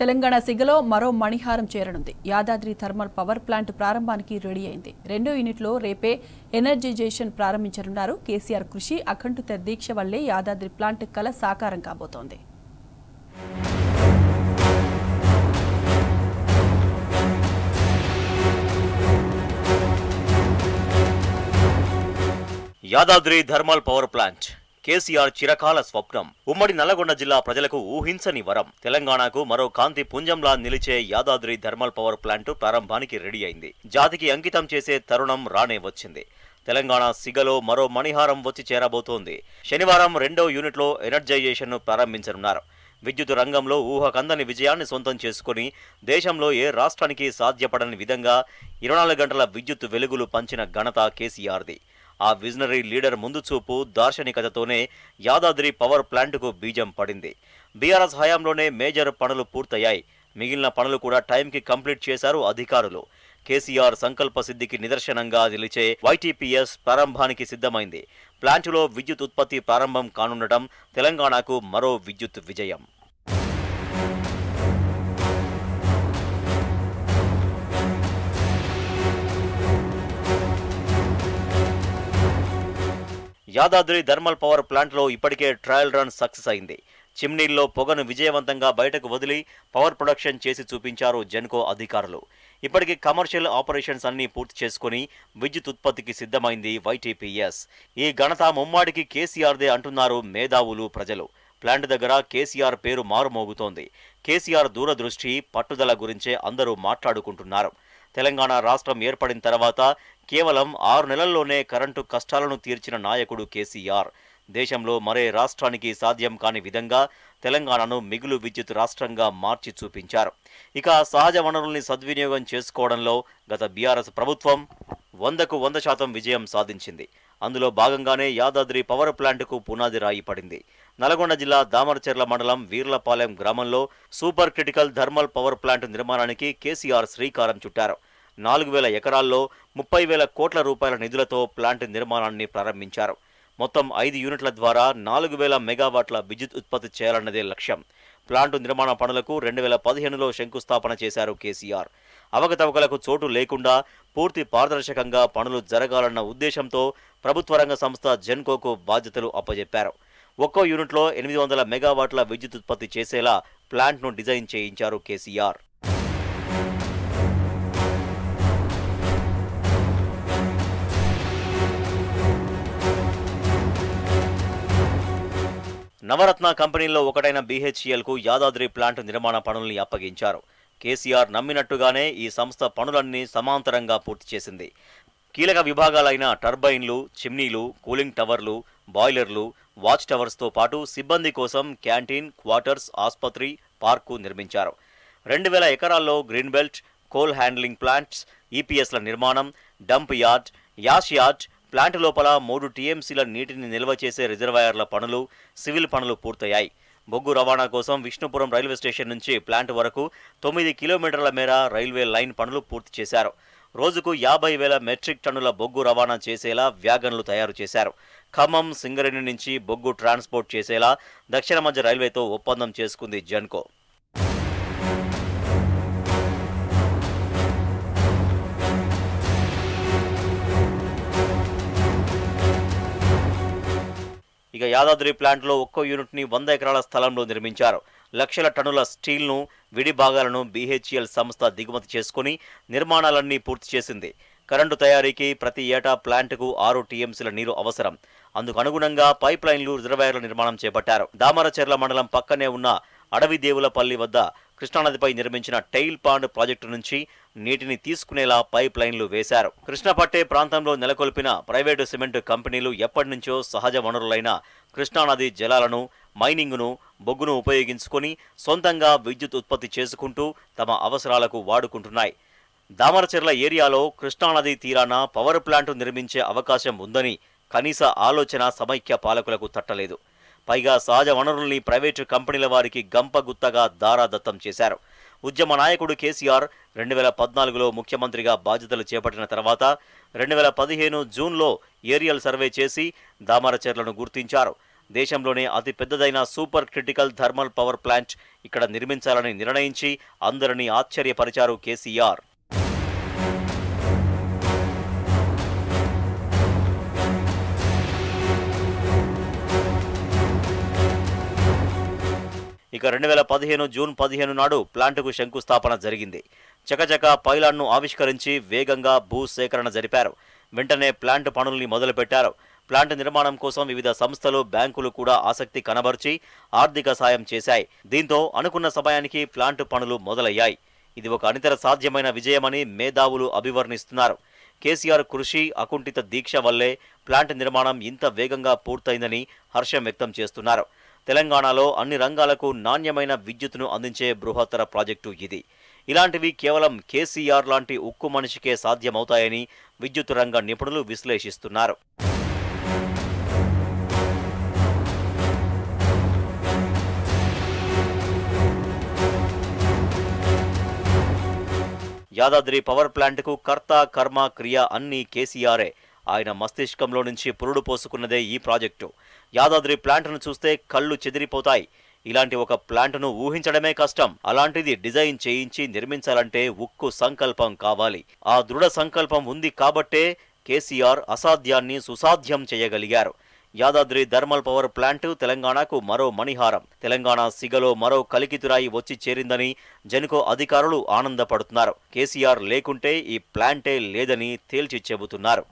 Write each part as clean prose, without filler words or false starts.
తెలంగాణ సిగలో మరో మణిహారం చేరనుంది. Yadadri thermal power plant ప్రారంభానికి ready అయింది. 2వ యూనిట్లో రేపే ఎనర్జైజేషన్ ప్రారంభించనున్నారు. కేసీఆర్ కృషి అఖండిత దీక్ష వల్లే యాదాద్రి ప్లాంట్ కల సాకారం కాబోతోంది. Yadadri thermal power plant KCR చిరకాల స్వప్నం. ఉమ్మడి నల్లగొండ జిల్లా ప్రజలకు ఊహించని వరం. తెలంగాణకు మరో కాంతి పుంజంలా నిలిచే యాదాద్రి థర్మల్ పవర్ ప్లాంట్ ప్రారంభానికి రెడీ అయింది. జాతికి అంకితం చేసే తరుణం రానే వచ్చింది. తెలంగాణ సిగలో మరో మణిహారం వచ్చి చేరబోతోంది. శనివారం 2వ యూనిట్లో ఎనర్జైజేషన్ ను ప్రారంభించనున్నారు. విద్యుత్ రంగంలో ఊహకందని విజయాన్ని సొంతం చేసుకుని దేశంలో ఏ రాష్ట్రానికి సాధ్యపడని విధంగా 24 గంటల విద్యుత్ వెలుగులు పంచిన ఘనత కేసీఆర్ది. ఆ విజనరీ లీడర్ ముందు చూపు దార్శనికతతోనే యాదాద్రి పవర్ ప్లాంట్కు బీజం పడింది. బీఆర్ఎస్ హయాంలోనే మేజర్ పనులు పూర్తయ్యాయి. మిగిలిన పనులు కూడా టైంకి కంప్లీట్ చేశారు అధికారులు. కేసీఆర్ సంకల్ప సిద్ధికి నిదర్శనంగా నిలిచే YTPS ప్రారంభానికి సిద్ధమైంది. ప్లాంటులో విద్యుత్ ఉత్పత్తి ప్రారంభం కానుండటం తెలంగాణకు మరో విద్యుత్ విజయం. యాదాద్రి థర్మల్ పవర్ ప్లాంట్లో ఇప్పటికే ట్రయల్ రన్ సక్సెస్ అయింది. చిమ్నీల్లో పొగను విజయవంతంగా బయటకు వదిలి పవర్ ప్రొడక్షన్ చేసి చూపించారు జెన్కో అధికారులు. ఇప్పటికీ కమర్షియల్ ఆపరేషన్స్ అన్ని పూర్తి చేసుకుని విద్యుత్ ఉత్పత్తికి సిద్ధమైంది YTPS. ఈ ఘనత ముమ్మాడికి కేసీఆర్దే అంటున్నారు మేధావులు, ప్రజలు. ప్లాంట్ దగ్గర కేసీఆర్ పేరు మారుమోగుతోంది. కేసీఆర్ దూరదృష్టి, పట్టుదల గురించే అందరూ మాట్లాడుకుంటున్నారు. తెలంగాణ రాష్ట్రం ఏర్పడిన తర్వాత కేవలం 6 నెలల్లోనే కరెంటు కష్టాలను తీర్చిన నాయకుడు కేసీఆర్. దేశంలో మరే రాష్ట్రానికి సాధ్యం కాని విధంగా తెలంగాణను మిగులు విద్యుత్ రాష్ట్రంగా మార్చి చూపించారు. ఇక సహజ వనరుల్ని సద్వినియోగం చేసుకోవడంలో గత బీఆర్ఎస్ ప్రభుత్వం 100కు 100% విజయం సాధించింది. అందులో భాగంగానే యాదాద్రి పవర్ ప్లాంట్కు పునాది రాయి పడింది. నల్గొండ జిల్లా దామరచెర్ల మండలం వీర్లపాలెం గ్రామంలో super critical thermal power plant నిర్మాణానికి కేసీఆర్ శ్రీకారం చుట్టారు. 4000 ఎకరాల్లో 30,000 కోట్ల రూపాయల నిధులతో ప్లాంట్ నిర్మాణాన్ని ప్రారంభించారు. మొత్తం 5 యూనిట్ల ద్వారా 4000 మెగావాట్ల విద్యుత్ ఉత్పత్తి చేయాలన్నదే లక్ష్యం. ప్లాంటు నిర్మాణ పనులకు 2015లో శంకుస్థాపన చేశారు కేసీఆర్. అవకతవకలకు చోటు లేకుండా పూర్తి పారదర్శకంగా పనులు జరగాలన్న ఉద్దేశంతో ప్రభుత్వ రంగ సంస్థ జెన్కోకు బాధ్యతలు అప్పజెప్పారు. ఒక్కో యూనిట్లో 800 మెగావాట్ల విద్యుత్ ఉత్పత్తి చేసేలా ప్లాంట్ను డిజైన్ చేయించారు కేసీఆర్. నవరత్న కంపెనీల్లో ఒకటైన BHELకు యాదాద్రి ప్లాంట్ నిర్మాణ పనుల్ని అప్పగించారు. కేసీఆర్ నమ్మినట్టుగానే ఈ సంస్థ పనులన్నీ సమాంతరంగా పూర్తి చేసింది. కీలక విభాగాలైన టర్బైన్లు, చిమ్నీలు, కూలింగ్ టవర్లు, బాయిలర్లు, వాచ్ టవర్స్తో పాటు సిబ్బంది కోసం క్యాంటీన్, క్వార్టర్స్, ఆసుపత్రి, పార్కు నిర్మించారు. 2000 ఎకరాల్లో green belt, coal handling plants, EPSల నిర్మాణం, dump yard, ash yard, plant లోపల 3 TMCల నీటిని నిల్వ చేసే రిజర్వాయర్ల పనులు, సివిల్ పనులు పూర్తయ్యాయి. బొగ్గు రవాణా కోసం విష్ణుపురం రైల్వే స్టేషన్ నుంచి ప్లాంట్ వరకు 9 కిలోమీటర్ల మేర రైల్వే లైన్ పనులు పూర్తి చేశారు. రోజుకు 50,000 మెట్రిక్ టన్నుల బొగ్గు రవాణా చేసేలా వ్యాగన్లు తయారు చేశారు. ఖమ్మం, సింగరేణి నుంచి బొగ్గు ట్రాన్స్పోర్ట్ చేసేలా దక్షిణ మధ్య రైల్వేతో ఒప్పందం చేసుకుంది జెన్కో. ఇక యాదాద్రి ప్లాంట్లో ఒక్కో యూనిట్ని 100 ఎకరాల స్థలంలో నిర్మించారు. లక్షల టన్నుల స్టీల్ను, విడి భాగాలను BHEL సంస్థ దిగుమతి చేసుకుని నిర్మాణాలన్నీ పూర్తి చేసింది. కరెంటు తయారీకి ప్రతి ఏటా ప్లాంట్కు 6 TMCల నీరు అవసరం. అందుకు అనుగుణంగా పైప్ లైన్లు, రిజర్వాయర్ల నిర్మాణం చేపట్టారు. దామరచెర్ల మండలం పక్కనే ఉన్న అడవిదేవులపల్లి వద్ద కృష్ణానదిపై నిర్మించిన టెయిల్ పాండ్ ప్రాజెక్టు నుంచి నీటిని తీసుకునేలా పైప్ లైన్లు వేశారు. కృష్ణపట్టే ప్రాంతంలో నెలకొల్పిన ప్రైవేటు సిమెంటు కంపెనీలు ఎప్పటినుంచో సహజ వనరులైన కృష్ణానది జలాలను, మైనింగును, బొగ్గును ఉపయోగించుకొని సొంతంగా విద్యుత్ ఉత్పత్తి చేసుకుంటూ తమ అవసరాలకు వాడుకుంటున్నాయి. దామరచెర్ల ఏరియాలో కృష్ణానది తీరాన పవర్ ప్లాంటు నిర్మించే అవకాశం ఉందని కనీస ఆలోచన సమైక్య పాలకులకు తట్టలేదు. పైగా సహజ వనరుల్ని ప్రైవేటు కంపెనీల వారికి గంపగుత్తగా దారాదత్తం చేశారు. ఉద్యమ నాయకుడు కేసీఆర్ 2014లో ముఖ్యమంత్రిగా బాధ్యతలు చేపట్టిన తర్వాత 2015 జూన్లో ఏరియల్ సర్వే చేసి దామరచెర్లను గుర్తించారు. దేశంలోనే అతి పెద్దదైన super critical thermal power plant ఇక్కడ నిర్మించాలని నిర్ణయించి అందరినీ ఆశ్చర్యపరిచారు కేసీఆర్. ఇక 2015 జూన్ 15 నాడు ప్లాంటుకు శంకుస్థాపన జరిగింది. చకచక పైలాన్ను ఆవిష్కరించి వేగంగా భూసేకరణ జరిపారు. వెంటనే ప్లాంట్ పనుల్ని మొదలుపెట్టారు. ప్లాంట్ నిర్మాణం కోసం వివిధ సంస్థలు, బ్యాంకులు కూడా ఆసక్తి కనబర్చి ఆర్థిక సాయం చేశాయి. దీంతో అనుకున్న సమయానికి ప్లాంట్ పనులు మొదలయ్యాయి. ఇది ఒక అనితర సాధ్యమైన విజయమని మేధావులు అభివర్ణిస్తున్నారు. కేసీఆర్ కృషి, అకుంఠిత దీక్ష వల్లే ప్లాంట్ నిర్మాణం ఇంత వేగంగా పూర్తయిందని హర్షం వ్యక్తం చేస్తున్నారు. తెలంగాణలో అన్ని రంగాలకు నాణ్యమైన విద్యుత్తును అందించే బృహత్తర ప్రాజెక్టు ఇది. ఇలాంటివి కేవలం కేసీఆర్ లాంటి ఉక్కు మనిషికే సాధ్యమవుతాయని విద్యుత్ రంగ నిపుణులు విశ్లేషిస్తున్నారు. యాదాద్రి పవర్ ప్లాంట్కు కర్త, కర్మ, క్రియ అన్నీ కేసీఆరే. ఆయన మస్తిష్కంలో నుంచి పురుడు పోసుకున్నదే ఈ ప్రాజెక్టు. యాదాద్రి ప్లాంట్ను చూస్తే కళ్ళు చెదిరిపోతాయి. ఇలాంటి ఒక ప్లాంట్ను ఊహించడమే కష్టం. అలాంటిది డిజైన్ చేయించి నిర్మించాలంటే ఉక్కు సంకల్పం కావాలి. ఆ దృఢ సంకల్పం ఉంది కాబట్టే కేసీఆర్ అసాధ్యాన్ని సుసాధ్యం చేయగలిగారు. యాదాద్రి థర్మల్ పవర్ ప్లాంట్ తెలంగాణకు మరో మణిహారం. తెలంగాణ సిగలో మరో కలికితురాయి వచ్చి చేరిందని జెన్కో అధికారులు ఆనందపడుతున్నారు. కేసీఆర్ లేకుంటే ఈ ప్లాంటే లేదని తేల్చి చెబుతున్నారు.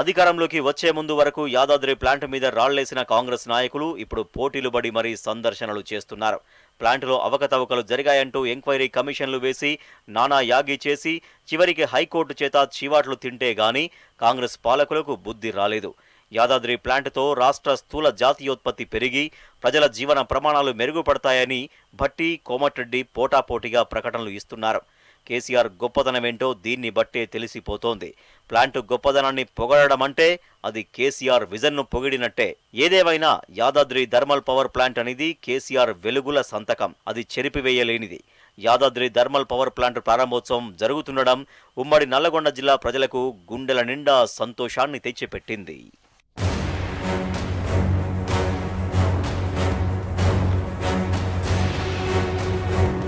అధికారంలోకి వచ్చే ముందు వరకు యాదాద్రి ప్లాంట్ మీద రాళ్లేసిన కాంగ్రెస్ నాయకులు ఇప్పుడు పోటీలు పడి మరీ సందర్శనలు చేస్తున్నారు. ప్లాంటులో అవకతవకలు జరిగాయంటూ ఎంక్వైరీ కమిషన్లు వేసి నానా యాగి చేసి చివరికి హైకోర్టు చేత చీవాట్లు తింటే గానీ కాంగ్రెస్ పాలకులకు బుద్ధి రాలేదు. యాదాద్రి ప్లాంటుతో రాష్ట్ర స్థూల జాతీయోత్పత్తి పెరిగి ప్రజల జీవన ప్రమాణాలు మెరుగుపడతాయని భట్టి, కోమటిరెడ్డి పోటాపోటీగా ప్రకటనలు ఇస్తున్నారు. కేసీఆర్ గొప్పదనమేంటో దీన్ని బట్టే తెలిసిపోతోంది. ప్లాంటు గొప్పదనాన్ని పొగడడం అంటే అది కేసీఆర్ విజన్ను పొగిడినట్టే. ఏదేమైనా యాదాద్రి థర్మల్ పవర్ ప్లాంట్ అనేది కేసీఆర్ వెలుగుల సంతకం. అది చెరిపివేయలేనిది. యాదాద్రి థర్మల్ పవర్ ప్లాంట్ ప్రారంభోత్సవం జరుగుతుండడం ఉమ్మడి నల్లగొండ జిల్లా ప్రజలకు గుండెల నిండా సంతోషాన్ని తెచ్చిపెట్టింది.